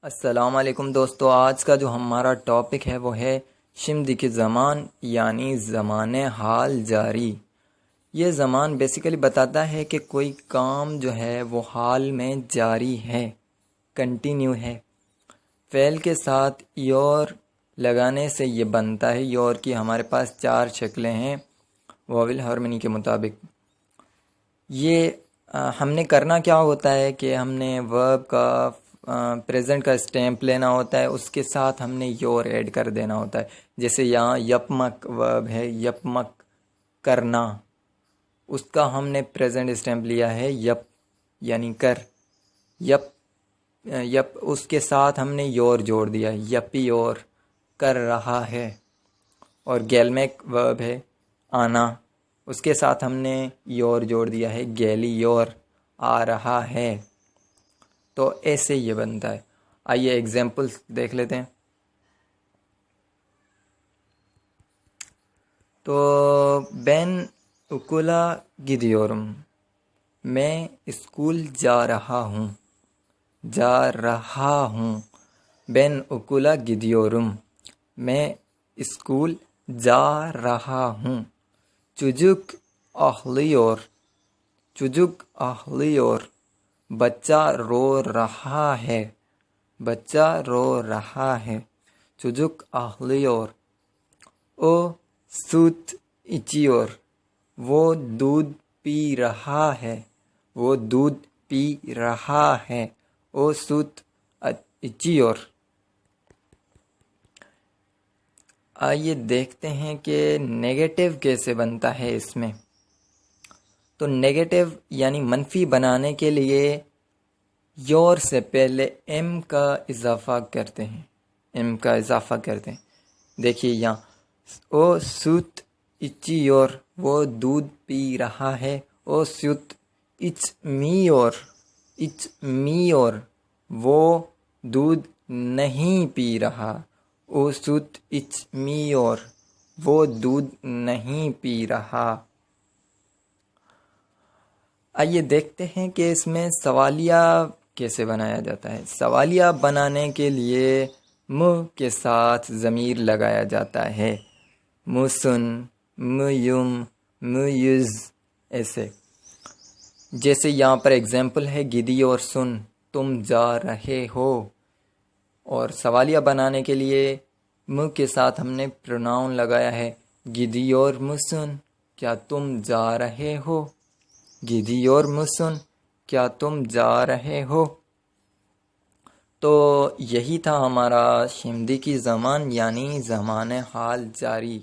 السلام علیکم دوستو، آج کا جو ہمارا ٹاپک ہے وہ ہے شمدی کی زمان یعنی زمان حال جاری۔ یہ زمان بیسیکلی بتاتا ہے کہ کوئی کام جو ہے وہ حال میں جاری ہے، کنٹینیو ہے۔ فعل کے ساتھ یور لگانے سے یہ بنتا ہے۔ یور کی ہمارے پاس 4 شکلیں ہیں واول ہارمنی کے مطابق۔ یہ ہم نے کرنا کیا ہوتا ہے کہ ہم نے ورب کا پریزنٹ کا اسٹیمپ لینا ہوتا ہے، اس کے ساتھ ہم نے یور ایڈ کر دینا ہوتا ہے۔ جیسے یہاں یپمک ورب ہے، یپمک کرنا، اس کا ہم نے پریزنٹ اسٹیمپ لیا ہے یپ یعنی کر، یپ اس کے ساتھ ہم نے یور جوڑ دیا، یپی یور کر رہا ہے۔ اور گیلمیک ورب ہے آنا، اس کے ساتھ ہم نے یور جوڑ دیا ہے، گیلی یور آ رہا ہے۔ تو ایسے یہ بنتا ہے۔ آئیے ایگزامپل دیکھ لیتے ہیں۔ تو بین اکولا گیدیورم، میں اسکول جا رہا ہوں، بین اکولا گیدیورم، میں اسکول جا رہا ہوں۔ چوجک آہلیور، بچہ رو رہا ہے، چوجک آہلیور۔ او سوت اچیور، وہ دودھ پی رہا ہے، او سوت اچیور۔ آئیے دیکھتے ہیں کہ نیگیٹو کیسے بنتا ہے اس میں۔ تو نیگیٹو یعنی منفی بنانے کے لیے یور سے پہلے ایم کا اضافہ کرتے ہیں، دیکھیے یہاں او سوت اچیور، وہ دودھ پی رہا ہے، او سوت اچ میور، وہ دودھ نہیں پی رہا، او سوت اچ میور، وہ دودھ نہیں پی رہا۔ آئیے دیکھتے ہیں کہ اس میں سوالیہ کیسے بنایا جاتا ہے۔ سوالیہ بنانے کے لیے م کے ساتھ ضمیر لگایا جاتا ہے، مسن، میم، میز، ایسے۔ جیسے یہاں پر ایگزامپل ہے گدی اور سن، تم جا رہے ہو۔ اور سوالیہ بنانے کے لیے م کے ساتھ ہم نے پروناؤن لگایا ہے، گدی اور مسن، کیا تم جا رہے ہو، گدی اور مسن، کیا تم جا رہے ہو۔ تو یہی تھا ہمارا شمدی کی زمان یعنی زمان حال جاری۔